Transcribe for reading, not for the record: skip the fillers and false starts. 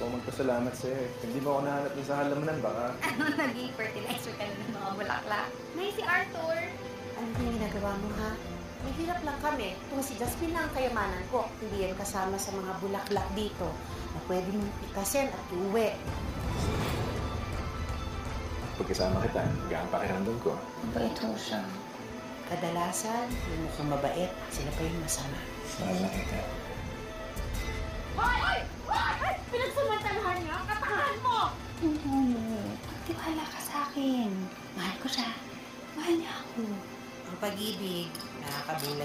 ko magpasalamat sa'yo eh. Hindi mo ako nahanap din sa halamanan, baka... Ano, naging fertilizer ka na ng mga bulaklak. May si Arthur. Ano yung ginagawa mo, ha? Mahirap lang kami. Kung si Jasmine lang ang kayamanan ko, hindi yan kasama sa mga bulaklak dito na pwede mong pikasin at iuwi. Pagkasama kita, hanggang pakiramdam ko. Mabait ho siya. Kadalasan, yung mukhang mabait, sila pa yung masama. Mahal na kita. Hoy! Hoy! Hoy! Pinagsamantalahan niya ang katangahan mo! Pagtiwala ka sa akin. Mahal ko siya. Mahal niya ako. Ang pag-ibig, nakakabulag